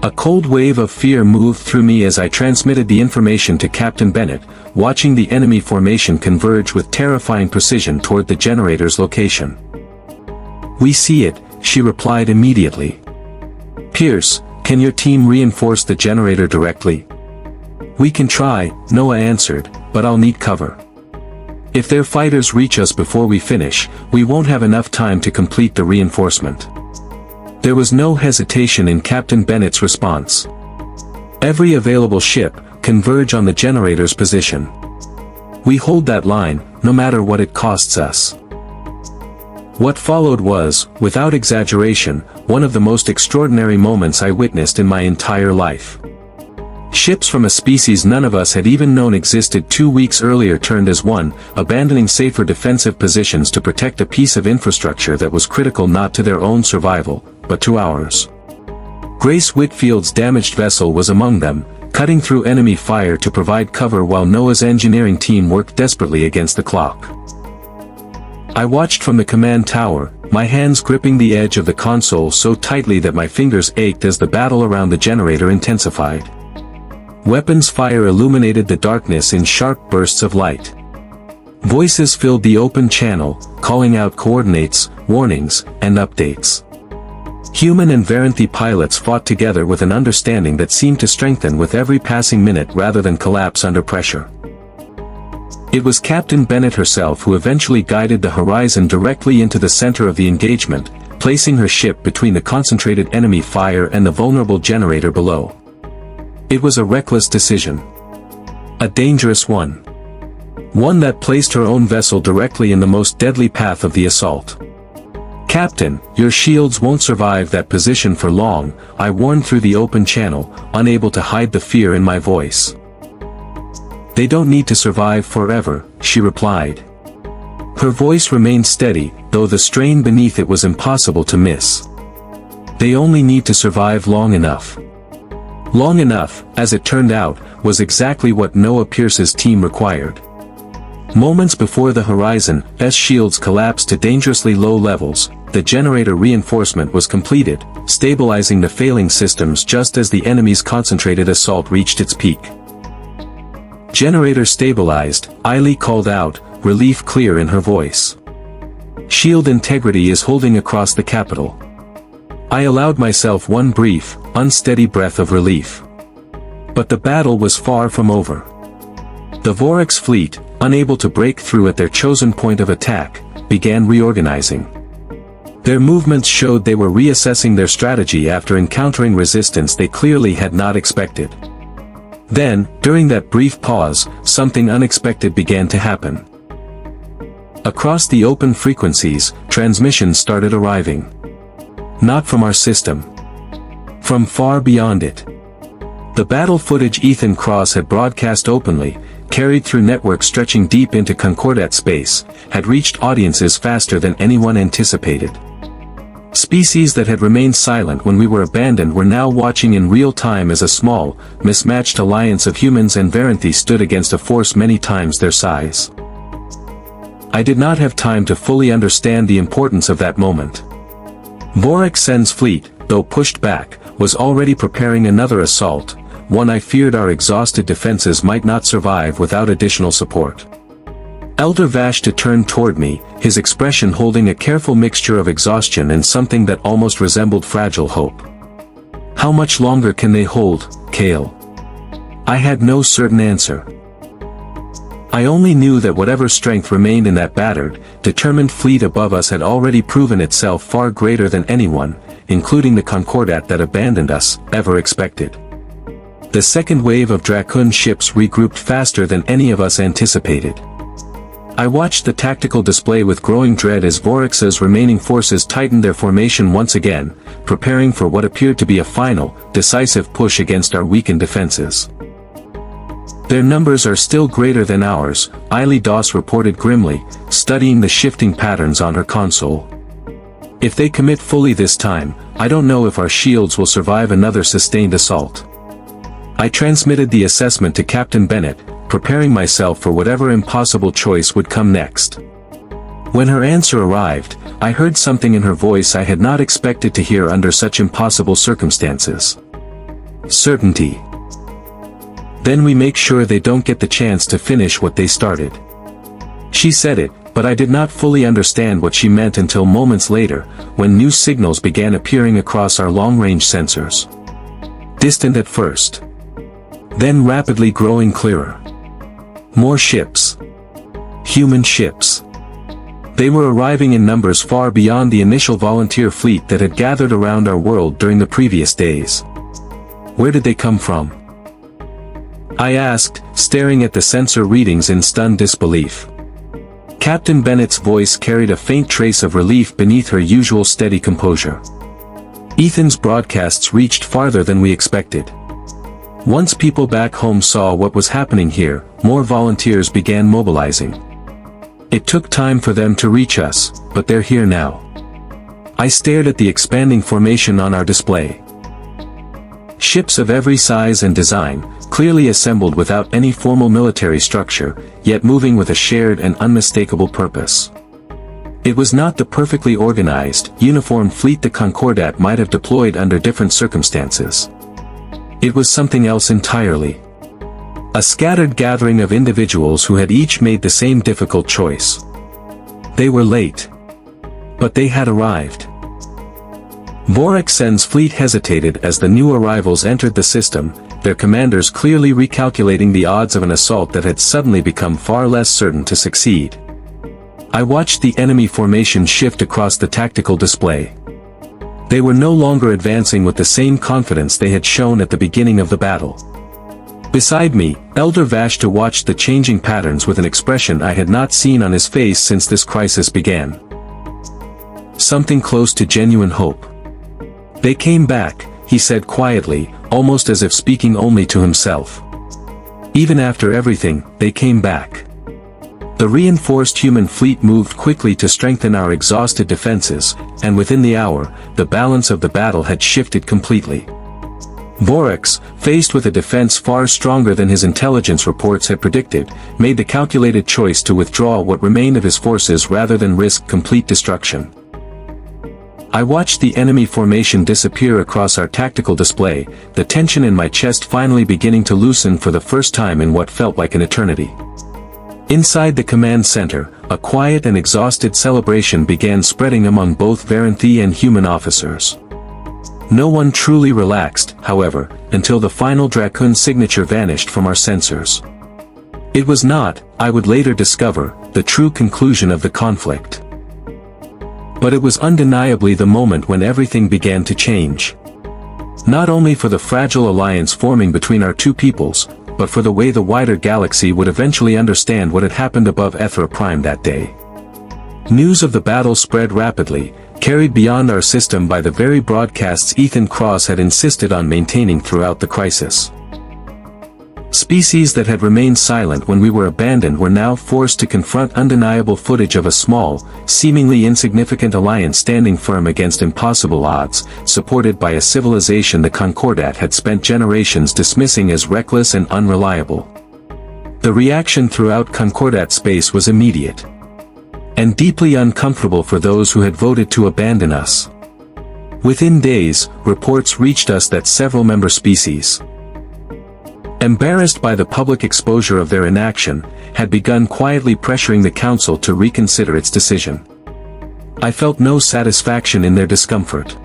A cold wave of fear moved through me as I transmitted the information to Captain Bennett, watching the enemy formation converge with terrifying precision toward the generator's location. "We see it," she replied immediately. "Pierce, can your team reinforce the generator directly?" "We can try," Noah answered, "but I'll need cover. If their fighters reach us before we finish, we won't have enough time to complete the reinforcement." There was no hesitation in Captain Bennett's response. "Every available ship, converge on the generator's position. We hold that line, no matter what it costs us." What followed was, without exaggeration, one of the most extraordinary moments I witnessed in my entire life. Ships from a species none of us had even known existed 2 weeks earlier turned as one, abandoning safer defensive positions to protect a piece of infrastructure that was critical not to their own survival, but to ours. Grace Whitfield's damaged vessel was among them, cutting through enemy fire to provide cover while Noah's engineering team worked desperately against the clock. I watched from the command tower, my hands gripping the edge of the console so tightly that my fingers ached as the battle around the generator intensified. Weapons fire illuminated the darkness in sharp bursts of light. Voices filled the open channel, calling out coordinates, warnings, and updates. Human and Varanthi pilots fought together with an understanding that seemed to strengthen with every passing minute rather than collapse under pressure. It was Captain Bennett herself who eventually guided the Horizon directly into the center of the engagement, placing her ship between the concentrated enemy fire and the vulnerable generator below. It was a reckless decision. A dangerous one. One that placed her own vessel directly in the most deadly path of the assault. "Captain, your shields won't survive that position for long," I warned through the open channel, unable to hide the fear in my voice. "They don't need to survive forever," she replied. Her voice remained steady, though the strain beneath it was impossible to miss. "They only need to survive long enough." Long enough, as it turned out, was exactly what Noah Pierce's team required. Moments before the Horizon's shields collapsed to dangerously low levels, the generator reinforcement was completed, stabilizing the failing systems just as the enemy's concentrated assault reached its peak. "Generator stabilized," Eily called out, relief clear in her voice. "Shield integrity is holding across the capital." I allowed myself one brief, unsteady breath of relief. But the battle was far from over. The Vorex fleet, unable to break through at their chosen point of attack, began reorganizing. Their movements showed they were reassessing their strategy after encountering resistance they clearly had not expected. Then, during that brief pause, something unexpected began to happen. Across the open frequencies, transmissions started arriving. Not from our system. From far beyond it. The battle footage Ethan Cross had broadcast openly, carried through networks stretching deep into Concordat space, had reached audiences faster than anyone anticipated. Species that had remained silent when we were abandoned were now watching in real time as a small, mismatched alliance of humans and Varanthi stood against a force many times their size. I did not have time to fully understand the importance of that moment. Vorexen's fleet, though pushed back, was already preparing another assault, one I feared our exhausted defenses might not survive without additional support. Elder Vashta turned toward me, his expression holding a careful mixture of exhaustion and something that almost resembled fragile hope. "How much longer can they hold, Kale?" I had no certain answer. I only knew that whatever strength remained in that battered, determined fleet above us had already proven itself far greater than anyone, including the Concordat that abandoned us, ever expected. The second wave of Dracun ships regrouped faster than any of us anticipated. I watched the tactical display with growing dread as Vorax's remaining forces tightened their formation once again, preparing for what appeared to be a final, decisive push against our weakened defenses. "Their numbers are still greater than ours," Eily Doss reported grimly, studying the shifting patterns on her console. "If they commit fully this time, I don't know if our shields will survive another sustained assault." I transmitted the assessment to Captain Bennett, preparing myself for whatever impossible choice would come next. When her answer arrived, I heard something in her voice I had not expected to hear under such impossible circumstances. Certainty. "Then we make sure they don't get the chance to finish what they started." She said it, but I did not fully understand what she meant until moments later, when new signals began appearing across our long-range sensors. Distant at first, then rapidly growing clearer. More ships. Human ships. They were arriving in numbers far beyond the initial volunteer fleet that had gathered around our world during the previous days. Where did they come from? I asked, staring at the sensor readings in stunned disbelief. Captain Bennett's voice carried a faint trace of relief beneath her usual steady composure. "Ethan's broadcasts reached farther than we expected. Once people back home saw what was happening here, more volunteers began mobilizing. It took time for them to reach us, but they're here now." I stared at the expanding formation on our display. Ships of every size and design, clearly assembled without any formal military structure, yet moving with a shared and unmistakable purpose. It was not the perfectly organized, uniform fleet the Concordat might have deployed under different circumstances. It was something else entirely. A scattered gathering of individuals who had each made the same difficult choice. They were late. But they had arrived. Vorax's fleet hesitated as the new arrivals entered the system, their commanders clearly recalculating the odds of an assault that had suddenly become far less certain to succeed. I watched the enemy formation shift across the tactical display. They were no longer advancing with the same confidence they had shown at the beginning of the battle. Beside me, Elder Vashta watched the changing patterns with an expression I had not seen on his face since this crisis began. Something close to genuine hope. "They came back," he said quietly, almost as if speaking only to himself. "Even after everything, they came back." The reinforced human fleet moved quickly to strengthen our exhausted defenses, and within the hour, the balance of the battle had shifted completely. Vorax, faced with a defense far stronger than his intelligence reports had predicted, made the calculated choice to withdraw what remained of his forces rather than risk complete destruction. I watched the enemy formation disappear across our tactical display, the tension in my chest finally beginning to loosen for the first time in what felt like an eternity. Inside the command center, a quiet and exhausted celebration began spreading among both Varanthi and human officers. No one truly relaxed, however, until the final Dracun signature vanished from our sensors. It was not, I would later discover, the true conclusion of the conflict. But it was undeniably the moment when everything began to change. Not only for the fragile alliance forming between our two peoples, but for the way the wider galaxy would eventually understand what had happened above Ethra Prime that day. News of the battle spread rapidly, carried beyond our system by the very broadcasts Ethan Cross had insisted on maintaining throughout the crisis. Species that had remained silent when we were abandoned were now forced to confront undeniable footage of a small, seemingly insignificant alliance standing firm against impossible odds, supported by a civilization the Concordat had spent generations dismissing as reckless and unreliable. The reaction throughout Concordat space was immediate. And deeply uncomfortable for those who had voted to abandon us. Within days, reports reached us that several member species, embarrassed by the public exposure of their inaction, had begun quietly pressuring the Council to reconsider its decision. I felt no satisfaction in their discomfort.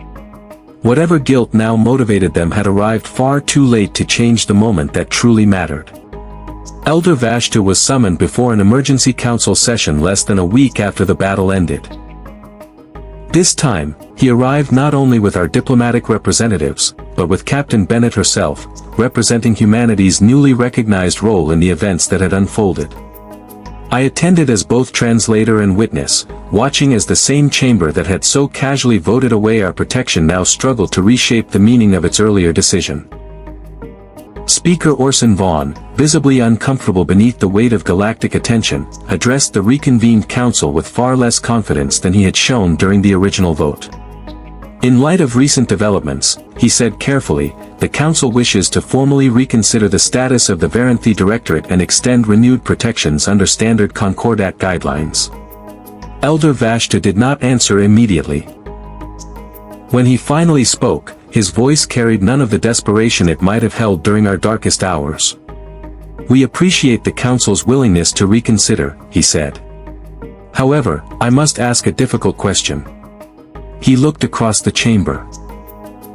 Whatever guilt now motivated them had arrived far too late to change the moment that truly mattered. Elder Vashta was summoned before an emergency council session less than a week after the battle ended. This time, he arrived not only with our diplomatic representatives, but with Captain Bennett herself, representing humanity's newly recognized role in the events that had unfolded. I attended as both translator and witness, watching as the same chamber that had so casually voted away our protection now struggled to reshape the meaning of its earlier decision. Speaker Orson Vaughn, visibly uncomfortable beneath the weight of galactic attention, addressed the reconvened council with far less confidence than he had shown during the original vote. In light of recent developments, he said carefully, the council wishes to formally reconsider the status of the Varanthi Directorate and extend renewed protections under standard Concordat guidelines. Elder Vashta did not answer immediately. When he finally spoke, his voice carried none of the desperation it might have held during our darkest hours. We appreciate the Council's willingness to reconsider, he said. However, I must ask a difficult question. He looked across the chamber.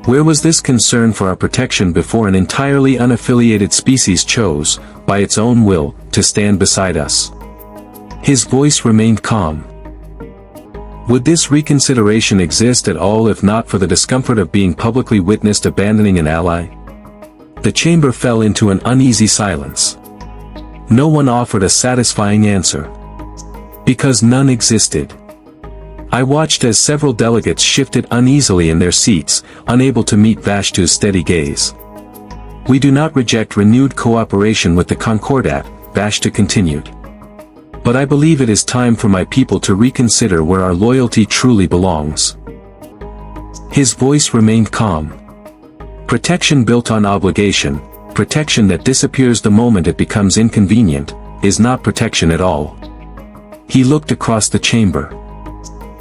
Where was this concern for our protection before an entirely unaffiliated species chose, by its own will, to stand beside us? His voice remained calm. Would this reconsideration exist at all if not for the discomfort of being publicly witnessed abandoning an ally? The chamber fell into an uneasy silence. No one offered a satisfying answer. Because none existed. I watched as several delegates shifted uneasily in their seats, unable to meet Vashtu's steady gaze. We do not reject renewed cooperation with the Concordat, Vashtu continued. But I believe it is time for my people to reconsider where our loyalty truly belongs. His voice remained calm. Protection built on obligation, protection that disappears the moment it becomes inconvenient, is not protection at all. He looked across the chamber.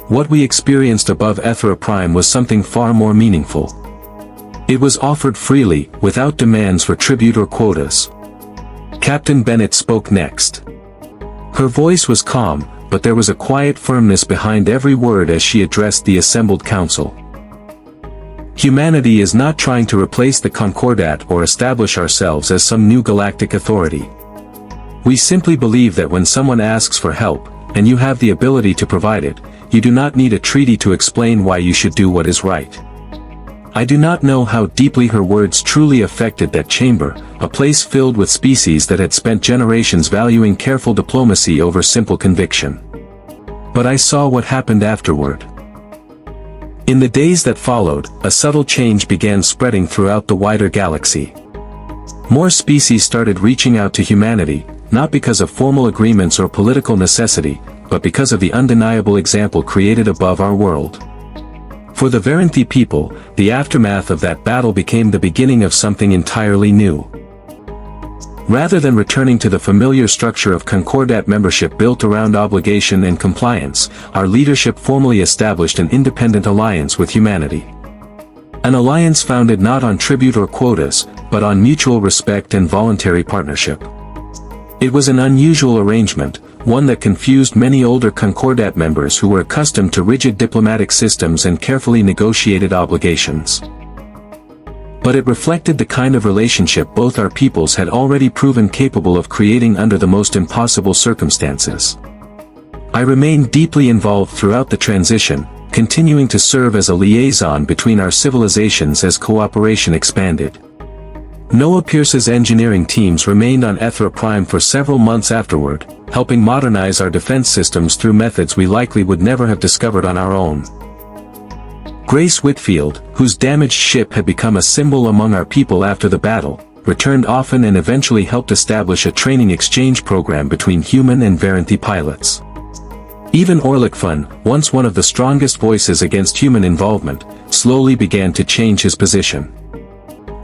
What we experienced above Ethera Prime was something far more meaningful. It was offered freely, without demands for tribute or quotas. Captain Bennett spoke next. Her voice was calm, but there was a quiet firmness behind every word as she addressed the assembled council. Humanity is not trying to replace the Concordat or establish ourselves as some new galactic authority. We simply believe that when someone asks for help, and you have the ability to provide it, you do not need a treaty to explain why you should do what is right. I do not know how deeply her words truly affected that chamber, a place filled with species that had spent generations valuing careful diplomacy over simple conviction. But I saw what happened afterward. In the days that followed, a subtle change began spreading throughout the wider galaxy. More species started reaching out to humanity, not because of formal agreements or political necessity, but because of the undeniable example created above our world. For the Varanthi people, the aftermath of that battle became the beginning of something entirely new. Rather than returning to the familiar structure of Concordat membership built around obligation and compliance, our leadership formally established an independent alliance with humanity. An alliance founded not on tribute or quotas, but on mutual respect and voluntary partnership. It was an unusual arrangement, one that confused many older Concordat members who were accustomed to rigid diplomatic systems and carefully negotiated obligations. But it reflected the kind of relationship both our peoples had already proven capable of creating under the most impossible circumstances. I remained deeply involved throughout the transition, continuing to serve as a liaison between our civilizations as cooperation expanded. Noah Pierce's engineering teams remained on Ethera Prime for several months afterward, helping modernize our defense systems through methods we likely would never have discovered on our own. Grace Whitfield, whose damaged ship had become a symbol among our people after the battle, returned often and eventually helped establish a training exchange program between human and Varanthi pilots. Even Orlikfun, once one of the strongest voices against human involvement, slowly began to change his position.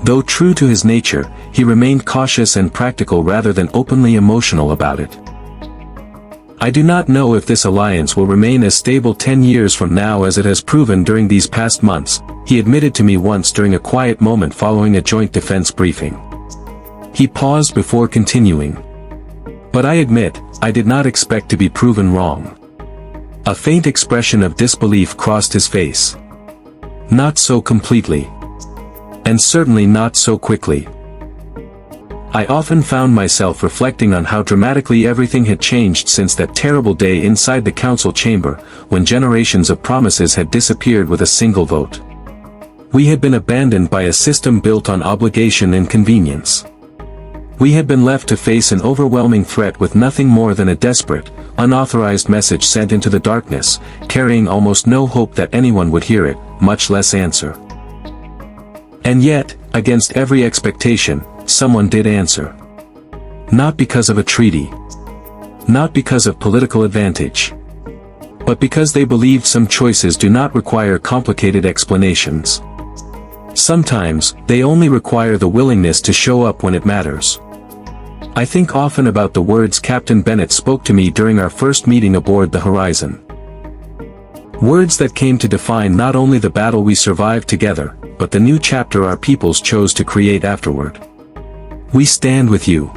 Though true to his nature, he remained cautious and practical rather than openly emotional about it. I do not know if this alliance will remain as stable 10 years from now as it has proven during these past months, he admitted to me once during a quiet moment following a joint defense briefing. He paused before continuing. But I admit, I did not expect to be proven wrong. A faint expression of disbelief crossed his face. Not so completely. And certainly not so quickly. I often found myself reflecting on how dramatically everything had changed since that terrible day inside the council chamber, when generations of promises had disappeared with a single vote. We had been abandoned by a system built on obligation and convenience. We had been left to face an overwhelming threat with nothing more than a desperate, unauthorized message sent into the darkness, carrying almost no hope that anyone would hear it, much less answer. And yet, against every expectation, someone did answer. Not because of a treaty. Not because of political advantage. But because they believed some choices do not require complicated explanations. Sometimes, they only require the willingness to show up when it matters. I think often about the words Captain Bennett spoke to me during our first meeting aboard the Horizon. Words that came to define not only the battle we survived together, but the new chapter our peoples chose to create afterward. We stand with you.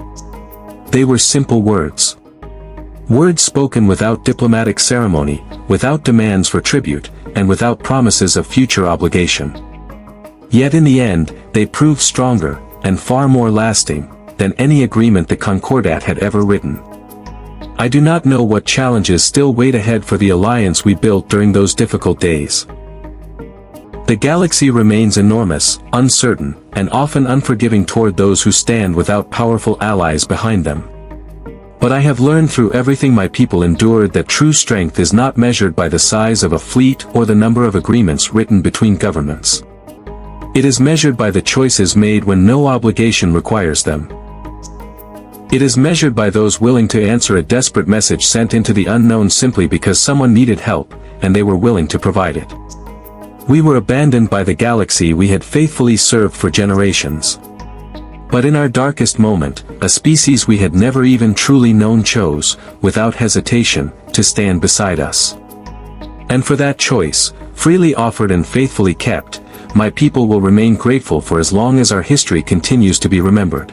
They were simple words. Words spoken without diplomatic ceremony, without demands for tribute, and without promises of future obligation. Yet in the end, they proved stronger, and far more lasting, than any agreement the Concordat had ever written. I do not know what challenges still wait ahead for the alliance we built during those difficult days. The galaxy remains enormous, uncertain, and often unforgiving toward those who stand without powerful allies behind them. But I have learned through everything my people endured that true strength is not measured by the size of a fleet or the number of agreements written between governments. It is measured by the choices made when no obligation requires them. It is measured by those willing to answer a desperate message sent into the unknown simply because someone needed help, and they were willing to provide it. We were abandoned by the galaxy we had faithfully served for generations. But in our darkest moment, a species we had never even truly known chose, without hesitation, to stand beside us. And for that choice, freely offered and faithfully kept, my people will remain grateful for as long as our history continues to be remembered.